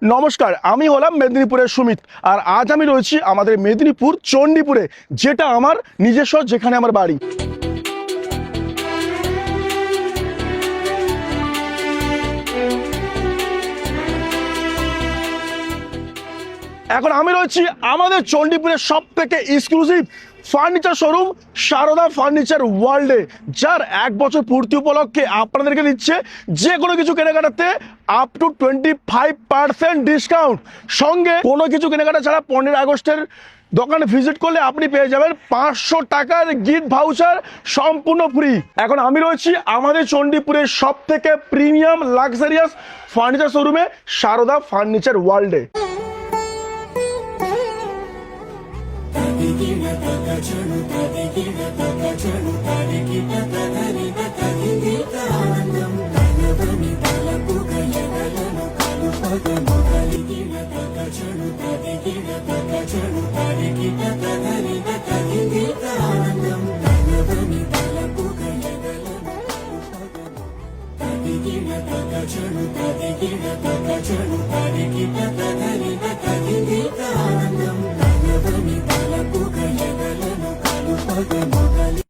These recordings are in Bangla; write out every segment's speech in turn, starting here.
নমস্কার, আমি হলাম মেদিনীপুরের সুমিত। আর আজ আমি রয়েছি আমাদের মেদিনীপুর চণ্ডীপুরে, যেটা আমার নিজস্ব, যেখানে আমার বাড়ি। এখন আমি রয়েছি আমাদের চণ্ডীপুরের সব থেকে exclusive furniture showroom Sarada furniture ওয়ার্ল্ডে, যার 1 বছর পূর্তি উপলক্ষে আপনাদেরকে দিচ্ছে যে কোনো কিছু কেনাকাটাতে আপ টু 25% ডিসকাউন্ট। সঙ্গে কোনো কিছু কেনাকাটা ছাড়া 15 আগস্টের দোকানে ভিজিট করলে আপনি পেয়ে যাবেন 500 টাকার গিফট ভাউচার সম্পূর্ণ ফ্রি। এখন আমি রয়েছি আমাদের চণ্ডীপুরের সব থেকে প্রিমিয়াম লাক্সারিয়াস ফার্নিচার শোরুমে সারদা ফার্নিচার ওয়ার্ল্ডে।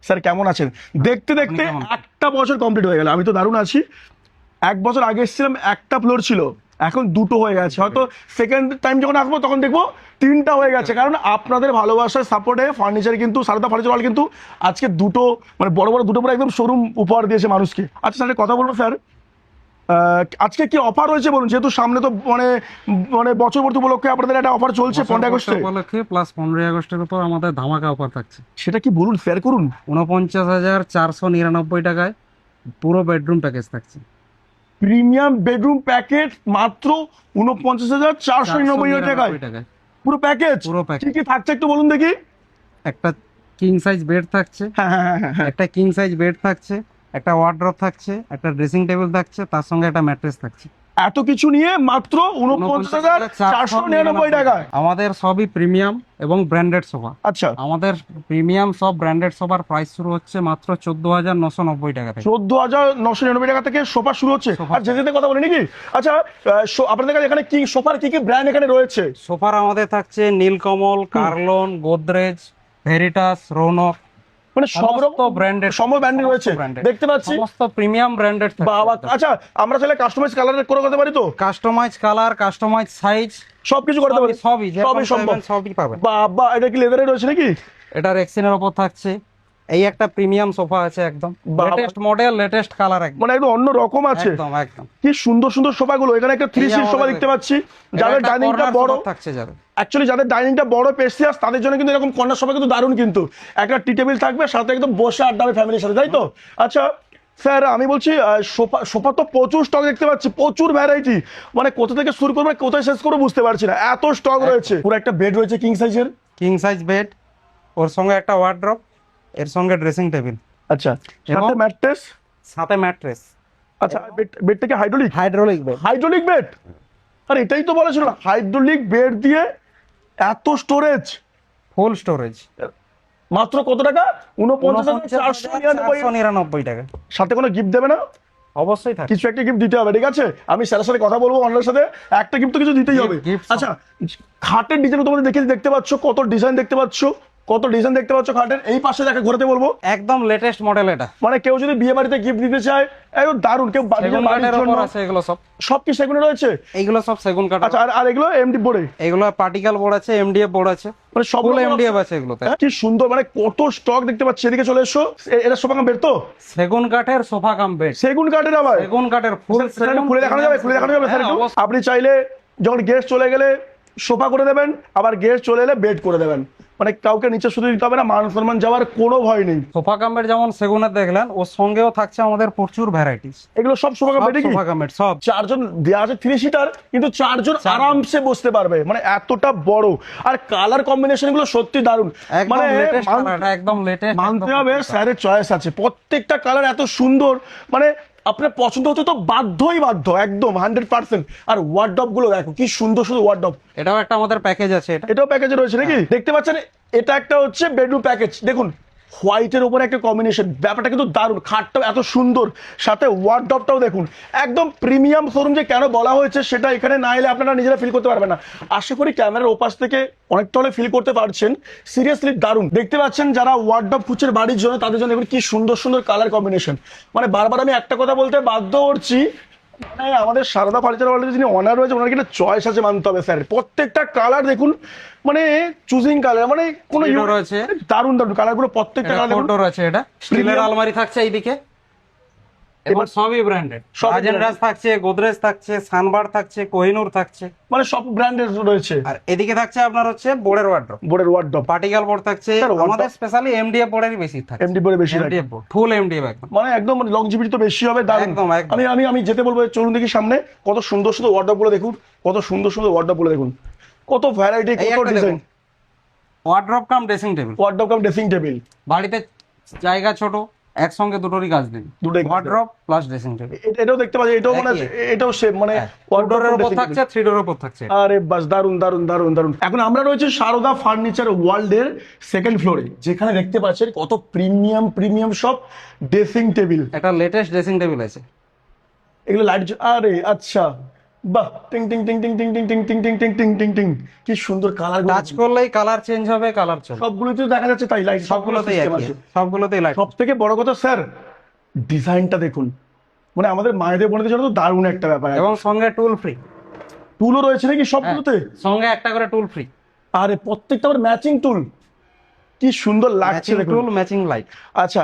স্যার কেমন আছেন? দেখতে দেখতে 1 বছর কমপ্লিট হয়ে গেল। আমি তো দারুণ আছি। 1 বছর আগে এসেছিলাম, 1টা ফ্লোর ছিল, এখন 2টো হয়ে গেছে। হয়তো সেকেন্ড টাইম যখন আসবো তখন দেখবো 3টা হয়ে গেছে। কারণ আপনাদের ভালোবাসার সাপোর্টে ফার্নিচার কিন্তু সারদা ফার্নিচার ওয়ার্ল্ড কিন্তু আজকে 2টো মানে বড় বড় 2টো পুরো একদম শোরুম উপহার দিয়েছে মানুষকে। আচ্ছা স্যার, কথা বলবো স্যার, আজকে কি অফার রয়েছে বলুন? যেহেতু সামনে তো মানে মানে বছরবর্তী উপলক্ষে আপনাদের একটা অফার চলছে 15 আগস্টে উপলক্ষে প্লাস 15 আগস্টের উপর আমাদের ধামাকা অফার থাকছে। সেটা কি বলুন, শেয়ার করুন। 49,499 টাকায় পুরো বেডরুম প্যাকেজ থাকছে। প্রিমিয়াম বেডরুম প্যাকেজ মাত্র 49,499 টাকায় পুরো প্যাকেজ। পুরো প্যাকেজ কি কি থাকছে একটু বলুন দেখি। একটা কিং সাইজ বেড থাকছে, একটা কিং সাইজ বেড থাকছে, একটা ওয়ার্ড্রপ থাকছে, একটা ড্রেসিং টেবিল থাকছে, তার সঙ্গে একটা ম্যাট্রেস থাকছে। এত কিছু নিয়ে মাত্র 49,499 টাকায়। আমাদের সবই প্রিমিয়াম এবং ব্র্যান্ডেড সোফা। আচ্ছা, আমাদের প্রিমিয়াম সব ব্র্যান্ডেড সোফার প্রাইস শুরু হচ্ছে মাত্র 14,990 টাকা থেকে। 14,999 টাকা থেকে সোফা শুরু হচ্ছে। আর যেতে কথা বলি নাকি? আচ্ছা, আপনাদের কাছে এখানে কি সোফার কি কি ব্র্যান্ড এখানে রয়েছে? সোফার আমাদের থাকছে নীলকমল, কার্লন, গোদরেজ, ভেরিটাস, রৌনক, মানে সব রকম ব্র্যান্ডেড, সমস্ত ব্র্যান্ড রয়েছে দেখতে পাচ্ছি। সমস্ত প্রিমিয়াম ব্র্যান্ডেড। বাবা, আচ্ছা আমরা চাইলে কাস্টমাইজ কালার করে করতে পারি তো? কাস্টমাইজ কালার, কাস্টমাইজ সাইজ সবকিছু করতে পারি, সবই সম্ভব, সবই পাবেন। বাবা, এটা কি লেদারে রয়েছে নাকি? এটা রেক্সিনের উপর থাকছে। এই একটা প্রিমিয়াম সোফা আছে, একদম লেটেস্ট মডেল, লেটেস্ট কালার, একদম মানে একদম অন্য রকম আছে। একদম একদম কি সুন্দর সুন্দর সোফা গুলো। এখানে একটা 3 সিট সোফা দেখতে পাচ্ছি, যাদের ডাইনিংটা বড় থাকছে, যাদের অ্যাকচুয়ালি যাদের ডাইনিংটা বড় পেস্টিয়াস তাদের জন্য কিন্তু এরকম কর্নার সোফা কিন্তু দারুণ। কিন্তু একটা টি টেবিল থাকবে, সাথে একদম বসে আড্ডা হবে ফ্যামিলির সাথে, তাই তো? আচ্ছা স্যার, আমি বলছি সোফা সোফা তো প্রচুর স্টক দেখতে পাচ্ছি, প্রচুর ভ্যারাইটি। মানে কোথা থেকে শুরু করবো কোথায় শেষ করবো বুঝতে পারছি না, এত স্টক রয়েছে। পুরো একটা বেড রয়েছে কিং সাইজের, কিং সাইজ বেড, ওর সঙ্গে একটা ওয়ার্ড্রপ, এর সঙ্গে ড্রেসিং টেবিল। আচ্ছা, সাথে ম্যাট্রেস, সাথে ম্যাট্রেস। আচ্ছা, বেডটা কি hydraulic? Hydraulic bed, hydraulic bed. আর এটাই তো বলেছিল, হাইড্রোলিক বেড দিয়ে এত স্টোরেজ, ফুল স্টোরেজ। মাত্র কত টাকা? 49,499 টাকা। সাথে কোনো গিফট দেবে না? অবশ্যই থাকে, কিছু একটা গিফট দিতে হবে, ঠিক আছে? আমি স্যারের সাথে কথা বলবো, অন্যের সাথে একটা গিফট তো কিছু দিতেই হবে। আচ্ছা, খাটের ডিজাইন তোমাদের দেখতে পাচ্ছ, কত ডিজাইন দেখতে পাচ্ছ, কত ডিজাইন দেখতে পাচ্ছ খাটের। এই পাশে দেখা ঘোরাতে বলবো, একদম লেটেস্ট মডেল এটা। মানে কেউ যদি বিয়ে বাড়িতে গিফট দিতে চায় একদম দারুণ। কেউ এগুলো সব কি সেগুলো রয়েছে? এইগুলো সব সেগুন কাঠ। আচ্ছা, আর এগুলো এমডি বোর্ডে? এগুলো পার্টিকেল বোর্ড আছে, এমডিএফ বোর্ড আছে, মানে সবগুলো এমডিএফ আছে এগুলোতে। কি সুন্দর, মানে কত স্টক দেখতে পাচ্ছি। এদিকে চলে এসো। এটা সোফা কাম বেড তো? সেগুন কাঠের সোফা কাম বেড। সেগুন কাঠের? আবার সেগুন কাঠের ফুল খুলে দেখানো যাবে? খুলে দেখানো যাবে স্যার একটু? আপনি চাইলে যখন গেস্ট চলে গেলে সোফা করে দেবেন, আবার গেস্ট চলে এলে বেড করে দেবেন। মানে কাউকে নিচে শুধু দিতে হবে না, মান সম্মান যাওয়ার কোনো ভয় নেই। সোফা কাম বেড যেমন সেগুনের দেখলেন, ওর সঙ্গেও থাকছে আমাদের প্রচুর ভ্যারাইটিস। এগুলো সব সোফা কাম বেড কি? সোফা কাম বেড সব। 4 জন দেওয়া আছে, 3 সিটার, কিন্তু 4 জন আরামসে বসতে পারবে। মানে এতটা বড়, আর কালার কম্বিনেশন গুলো সত্যি দারুণ। মানে একদম লেটেস্ট, মানতে হবে স্যারের চয়েস আছে। প্রত্যেকটা কালার এত সুন্দর, মানে আপনার পছন্দ হতে তো বাধ্য একদম 100%। আর ওয়ার্ডরোব গুলো দেখো কি সুন্দর সুন্দর ওয়ার্ডরোব। এটাও একটা আমাদের প্যাকেজ আছে, এটাও প্যাকেজে রয়েছে নাকি? দেখতে পাচ্ছেন, এটা একটা হচ্ছে বেডরুম প্যাকেজ। দেখুন হোয়াইটের উপরে একটা কম্বিনেশন, ব্যাপারটা কিন্তু দারুণ। খাটটাও এত সুন্দর, সাথে ওয়ার্ডরোবটাও দেখুন একদম প্রিমিয়াম শোরুম। যে কেন বলা হয়েছে সেটা এখানে না এলে আপনারা নিজেরা ফিল করতে পারবেন না। আশা করি ক্যামেরার ওপাশ থেকে অনেকটা হলে ফিল করতে পারছেন। সিরিয়াসলি দারুণ। দেখতে পাচ্ছেন যারা ওয়ার্ডরোব খুঁজছেন বাড়ির জন্য, তাদের জন্য কি সুন্দর সুন্দর কালার কম্বিনেশন। মানে বারবার আমি একটা কথা বলতে বাধ্য করছি, মানে আমাদের সারদা ফার্নিচার ওয়ার্ল্ডের যিনি অনার রয়েছে ওনার কিন্তু চয়েস আছে মানতে হবে স্যার। প্রত্যেকটা কালার দেখুন, মানে চুজিং কালার, মানে কোনো রয়েছে দারুণ দারুণ কালারগুলো, প্রত্যেকটা কালার দেখুন। রয়েছে, এটা স্টিলের আলমারি থাকছে এইদিকে, এবং সবই ব্র্যান্ডেড। আজেনরাজ থাকছে, গোদরেজ থাকছে, সানবার থাকছে, কোহিনূর থাকছে, মানে সব ব্র্যান্ডের রয়েছে। আর এদিকে থাকছে আপনার হচ্ছে বোর্ডের ওয়ার্ডরোব, বোর্ডের ওয়ার্ডরোব, পার্টিকেল বোর্ড থাকছে। আমাদের স্পেশালি এমডিএফ বোর্ডেরই বেশি থাকে, এমডি বোর্ডে বেশি থাকে, এমডিএফ বোর্ড, ফুল এমডিএফ একদম, মানে একদম লংজিভিটি তো বেশি হবে। দারুণ। একদম একদম। আমি আমি আমি যেতে বলবো চলুন দেখি সামনে কত সুন্দর সুন্দর ওয়ার্ডরোব গুলো দেখুন, কত সুন্দর সুন্দর ওয়ার্ডরোব গুলো দেখুন, কত ভ্যারাইটি, কত ডিজাইন। ওয়ার্ডরোব কাম ড্রেসিং টেবিল, ওয়ার্ডরোব কাম ড্রেসিং টেবিল। বাড়িতে জায়গা ছোট, একসঙ্গে দুটোরই কাজ দিন, দুটোই ওয়ার্ডরোব প্লাস ড্রেসিং টেবিল। এটাও দেখতে পাচ্ছি, এটাও মানে এটাও সেম, মানে ওয়ার্ডরোবের উপর থাকছে, 3 ডোরের উপর থাকছে। আরে বাস, দারুন দারুন দারুন দারুন। এখন আমরা রয়েছে সারদা ফার্নিচার ওয়ার্ল্ডের সেকেন্ড ফ্লোরে, যেখানে দেখতে পাচ্ছেন কত প্রিমিয়াম প্রিমিয়াম সব ড্রেসিং টেবিল। একটা লেটেস্ট ড্রেসিং টেবিল আছে, এগুলো লাইট, আরে আচ্ছা, বাহ, টিং টিং টিং টিং টিং টিং টিং টিং টিং টিং টিং টিং টিং, কি সুন্দর কালার। টাচ করলেই কালার চেঞ্জ হবে, কালার চলবে। সবগুলোতে দেখা যাচ্ছে তাই লাইট, সবগুলোতেই আছে, সবগুলোতেই লাইট। সব থেকে বড় কথা স্যার, ডিজাইনটা দেখুন, মানে আমাদের মায়েদের বোনদের জন্য তো দারুণ একটা ব্যাপার। এবং সঙ্গে টুল ফ্রি, টুলও রয়েছে নাকি সবগুলোতে? সঙ্গে একটা করে টুল ফ্রি। আরে প্রত্যেকটা আবার ম্যাচিং টুল, কি সুন্দর লাগছে দেখুন। টুল ম্যাচিং লাইট। আচ্ছা,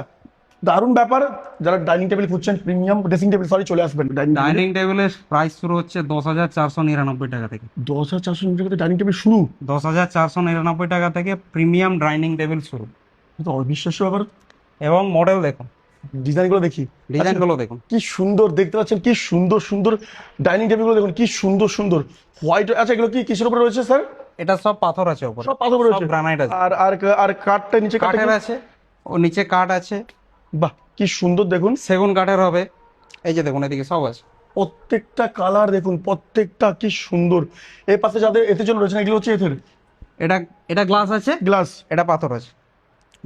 দারুণ ব্যাপার। যারা ডাইনিং টেবিল খুঁজছেন, প্রিমিয়াম ড্রেসিং টেবিল, সরি চলে আসবেন। ডাইনিং টেবিলের প্রাইস শুরু হচ্ছে 10,499 টাকা থেকে। 10,400 টাকা ডাইনিং টেবিল শুরু? 10,499 টাকা থেকে প্রিমিয়াম ডাইনিং টেবিল শুরু। তো অবিশ্বাস্য ব্যাপার। এবং মডেল দেখুন, ডিজাইনগুলো দেখি, ডিজাইনগুলো দেখুন, কি সুন্দর দেখতে পাচ্ছেন, কি সুন্দর সুন্দর ডাইনিং টেবিলগুলো দেখুন, কি সুন্দর সুন্দর হোয়াইট। আচ্ছা, এগুলো কি কিসের উপরে রয়েছে স্যার? এটা সব পাথর আছে উপরে, সব পাথর রয়েছে, গ্রানাইট আছে। আর আর আর কাঠটা নিচে কাঠের আছে, ও নিচে কাঠ আছে। বাহ, কি সুন্দর দেখুন, সেগুন কাঠের হবে। এই যে দেখুন এদিকে সব আছে, প্রত্যেকটা কালার দেখুন, প্রত্যেকটা কি সুন্দর। এই পাশে যাদের এতের জন্য রয়েছে না, এগুলো হচ্ছে এতের। এটা এটা গ্লাস আছে, গ্লাস, এটা পাথর আছে,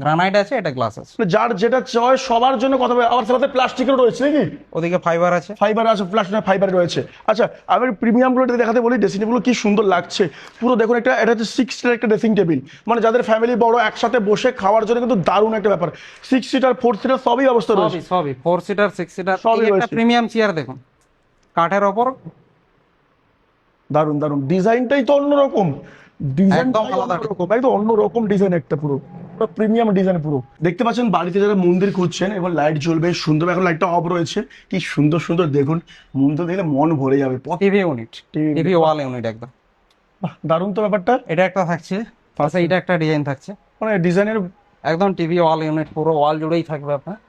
গ্রানাইট আছে, এটা গ্লাস আছে। যার যেটা চয়েস সবার জন্য কথা বলে। আবার সাথে প্লাস্টিকেরও রয়েছে নাকি? ওদিকে ফাইবার আছে, ফাইবার আছে, প্লাস্টিক ফাইবার রয়েছে। আচ্ছা, আমি প্রিমিয়াম গুলো দেখাতে বলি, ড্রেসিং টেবিল কি সুন্দর লাগছে পুরো দেখুন। এটা হচ্ছে 6 সিটার একটা ড্রেসিং টেবিল, মানে যাদের ফ্যামিলি বড় একসাথে বসে খাওয়ার জন্য কিন্তু দারুণ একটা ব্যাপার। 6 সিটার 4 সিটার সবই অবস্থা রয়েছে, সবই 4 সিটার 6 সিটার সবই একটা রয়েছে। প্রিমিয়াম চেয়ার দেখুন, কাঠের ওপর, দারুণ দারুণ। ডিজাইনটাই তো অন্যরকম, ডিজাইনটা একদম আলাদা অন্যরকম, একদম অন্যরকম ডিজাইন, একটা পুরো প্রিমিয়াম ডিজাইন পুরো। দেখতে পাচ্ছেন বাড়িতে যারা মন্দির খুঁজছেন, এবং লাইট জ্বলবে সুন্দর, এখন লাইটটা অফ রয়েছে, কি সুন্দর সুন্দর দেখুন। মন্দির দেখলে মন ভরে যাবে। টিভি ইউনিট, টিভি ওয়াল ইউনিট একদম। বাহ, দারুণ তো ব্যাপারটা। এটা একটা থাকছে, পাশে এটা একটা ডিজাইন থাকছে, মানে ডিজাইনের একদম টিভি ওয়াল ইউনিট, পুরো ওয়াল জুড়েই থাকবে আপনার।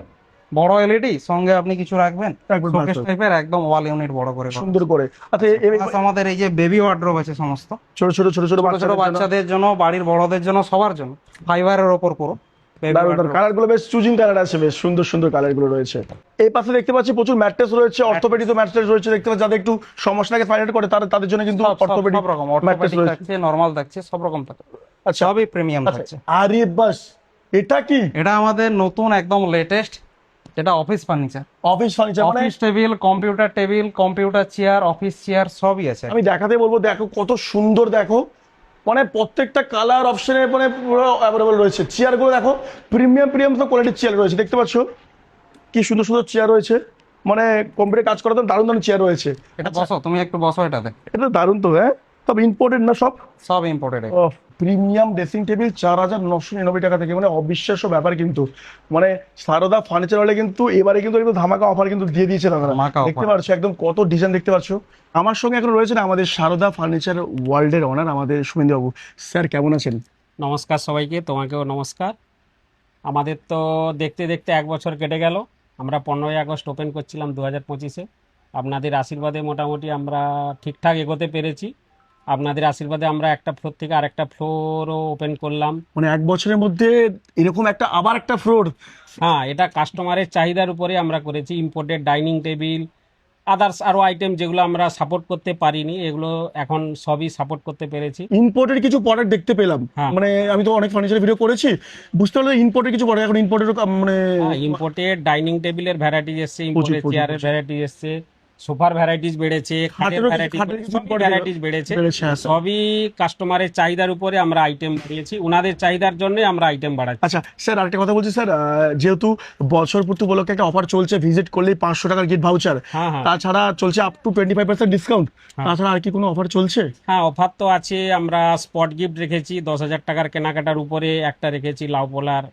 বড় এলইডি, সঙ্গে আপনি কিছু রাখবেন, শোকেস টাইপের, একদম ওয়াল ইউনিট বড় করে সুন্দর করে। আচ্ছা, Plus আমাদের এই যে বেবি ওয়ার্ডরোব আছে সমস্ত, ছোট ছোট ছোট ছোট ছোট বাচ্চাদের জন্য, বাড়ির বড়দের জন্য, সবার জন্য, ফাইবারের ওপর পুরো। কালার গুলো বেশ চুজিং কালার আছে, বেশ সুন্দর সুন্দর কালার গুলো রয়েছে। এই পাশে দেখতে পাচ্ছি প্রচুর ম্যাট্রেস রয়েছে, অর্থোপেডিক ম্যাট্রেস রয়েছে। দেখতে পাচ্ছি যাদের একটু সমস্যাকে ফাইন্ড আউট করে তাদের জন্য কিন্তু অর্থোপেডিক সব রকম অর্থোপেডিক থাকছে, নরমাল থাকছে, সব রকম থাকছে। আচ্ছা, সবই প্রিমিয়াম থাকছে। আরে বাস, এটা কি? এটা আমাদের নতুন একদম লেটেস্ট, যেটা অফিস ফার্নিচার। অফিস ফার্নিচার, মানে office table, computer chair, office chair সবই আছে। আমি দেখাতে বলবো, দেখো কত সুন্দর, দেখো মানে প্রত্যেকটা কালার অপশনে মানে পুরো অ্যাভেলেবল রয়েছে। চেয়ার গুলো দেখো, প্রিমিয়াম প্রিমিয়াম তো কোয়ালিটির চেয়ার রয়েছে। দেখতে পাচ্ছ কি সুন্দর সুন্দর চেয়ার রয়েছে, মানে কম্পিউটার কাজ করার জন্য দারুণ দারুণ চেয়ার রয়েছে। এটা বসো, তুমি একটু বসো এটাতে। এটা দারুণ তো, হ্যাঁ, সব ইম্পোর্টেড না? সব ইম্পোর্টেড। প্রিমিয়াম ড্রেসিং টেবিল 4,999 টাকা থেকে, মানে অবিশ্বাস্য ব্যাপার কিন্তু। মানে সারদা ফার্নিচার হলে কিন্তু এবারে কিন্তু একদম ধামাকা অফার কিন্তু দিয়ে দিয়েছে দাদা। দেখতে পাচ্ছ একদম কত ডিজাইন দেখতে পাচ্ছ। আমার সঙ্গে এখন রয়েছেন আমাদের সারদা ফার্নিচার ওয়ার্ল্ডের অনার আমাদের সুমেন্দু বাবু। স্যার কেমন আছেন? নমস্কার সবাইকে, তোমাকেও নমস্কার। আমাদের তো দেখতে দেখতে 1 বছর কেটে গেল। আমরা 15ই আগস্ট ওপেন করছিলাম 2025-এ। আপনাদের আশীর্বাদে মোটামুটি আমরা ঠিকঠাক এগোতে পেরেছি। আপনাদের আশীর্বাদে আমরা একটা ফ্লোর থেকে আরেকটা ফ্লোরও ওপেন করলাম। মানে 1 বছরের মধ্যে এরকম আবার একটা ফ্লোর? হ্যাঁ, এটা কাস্টমারের চাহিদার উপরে আমরা করেছি। ইম্পোর্টেড ডাইনিং টেবিল আদার্স আরো আইটেম যেগুলো আমরা সাপোর্ট করতে পারিনি, এগুলো এখন সবই সাপোর্ট করতে পেরেছি। ইম্পোর্টেড কিছু প্রোডাক্ট দেখতে পেলাম, হ্যাঁ। মানে আমি তো অনেক ফার্নিচার ভিডিও করেছি, বুঝতে পারলাম ইম্পোর্টেড কিছু প্রোডাক্ট, এখন ইম্পোর্টেড মানে ইম্পোর্টেড ডাইনিং টেবিলের ভ্যারাইটিস এসছে, ইম্পোর্টেড প্রচুর, চেয়ারের প্রচুর। ভ্যারাইটিস এসছে, সোফার ভ্যারাইটিস বেড়েছে, খাটের ভ্যারাইটিস, কিছু সবই ভ্যারাইটিস বেড়েছে। বেড়েছে, হ্যাঁ, স্যার। সবই কাস্টমারের চাহিদার উপরে আমরা আইটেম বাড়িয়েছি, ওনাদের চাহিদার জন্যই আমরা আইটেম বাড়াচ্ছি। আচ্ছা স্যার, আরেকটা কথা বলছি স্যার, যেহেতু বছর পূর্তি উপলক্ষে একটা অফার চলছে, ভিজিট করলেই 500 টাকার গিফট ভাউচার, হ্যাঁ হ্যাঁ তাছাড়া চলছে আপ টু 25% ডিসকাউন্ট, তাছাড়া আর কি কোনো অফার চলছে? হ্যাঁ, অফার তো আছে। আমরা স্পট গিফট রেখেছি, 10,000 টাকার কেনাকাটার উপরে একটা রেখেছি লাউ পোলার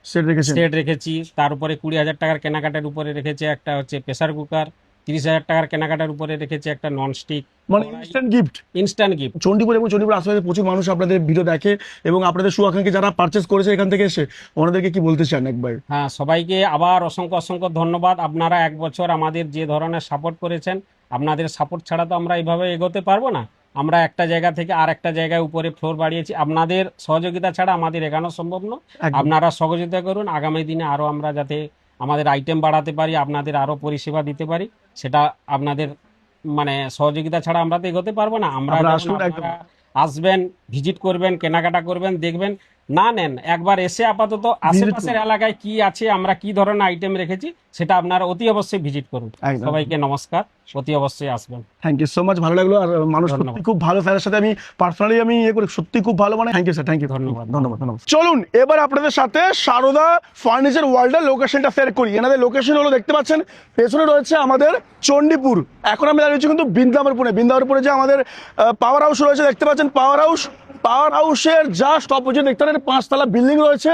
সেট রেখেছেন? সেট রেখেছি। তার উপরে 20,000 টাকার কেনাকাটার উপরে রেখেছি একটা হচ্ছে প্রেসার কুকার। 30,000 টাকার কেনাকাটার উপরে রেখেছি একটা ননস্টিক মানে instant gift. Instant gift. Chandipur এবং চণ্ডীপুর আশেপাশে প্রচুর মানুষ আপনাদের ভিডিও দেখে, এবং আপনাদের শুভাকাঙ্ক্ষী যারা পারচেস করেছে এখান থেকে এসে, ওনাদেরকে কি বলতে চান একবার? হ্যাঁ, সবাইকে আবার অসংখ্য অসংখ্য ধন্যবাদ। আপনারা এক বছর আমাদের যে ধরনের সাপোর্ট করেছেন, আপনাদের সাপোর্ট ছাড়া তো আমরা এইভাবে এগোতে পারবো না। আমরা একটা জায়গা থেকে আর একটা জায়গায় উপরে ফ্লোর বাড়িয়েছি, আপনাদের সহযোগিতা ছাড়া আমাদের এগানো সম্ভব নয়। একদম। আপনারা সহযোগিতা করুন, আগামী দিনে আরো আমরা যাতে আমাদের আইটেম বাড়াতে পারি, আপনাদের আরো পরিষেবা দিতে পারি, সেটা আপনাদের মানে সহযোগিতা ছাড়া আমরা তো এগোতে পারবো না। আমরা আপনারা যেমন আসুন, একদম। আপনারা আসবেন, ভিজিট করবেন, কেনাকাটা করবেন, দেখবেন, না নেন একবার এসে আপাতত আশেপাশের এলাকায় কি আছে, আমরা কি ধরনের আইটেম রেখেছি, সেটা আপনারা অতি অবশ্যই ভিজিট করুন। একদম। সবাইকে নমস্কার, অতি অবশ্যই আসবেন। থ্যাংক ইউ সো মাচ, ভালো লাগলো। আর মানুষ ধন্যবাদ। সত্যি খুব ভালো, স্যারের সাথে আমি পার্সোনালি আমি ইয়ে করি, সত্যি খুব ভালো, মানে thank you sir, thank you, ধন্যবাদ। ধন্যবাদ, ধন্যবাদ। চলুন এবার আপনাদের সাথে সারদা ফার্নিচার ওয়ার্ল্ডের লোকেশনটা শেয়ার করি। এনাদের লোকেশন হলো, দেখতে পাচ্ছেন পেছনে রয়েছে আমাদের চণ্ডীপুর। এখন আমি দাঁড়িয়েছি কিন্তু বৃন্দাবনপুরে। বৃন্দাবনপুরে যে আমাদের পাওয়ার হাউস রয়েছে, দেখতে পাচ্ছেন পাওয়ার হাউসের জাস্ট অপোজিট দেখতে পাচ্ছেন 5তলা বিল্ডিং রয়েছে।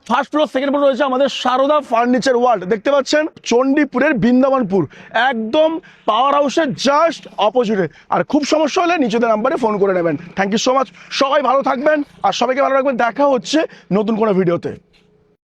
ফার্স্ট ফ্লোর, সেকেন্ড ফ্লোর রয়েছে আমাদের সারদা ফার্নিচার ওয়ার্ল্ড। দেখতে পাচ্ছেন চণ্ডীপুরের বৃন্দাবনপুর, একদম পাওয়ার হাউসের জাস্ট অপোজিটে। আর খুব সমস্যা হলে নিচেদের নাম্বারে ফোন করে নেবেন। থ্যাংক ইউ সো মাচ, সবাই ভালো থাকবেন আর সবাইকে ভালো রাখবেন। দেখা হচ্ছে নতুন কোনো ভিডিওতে।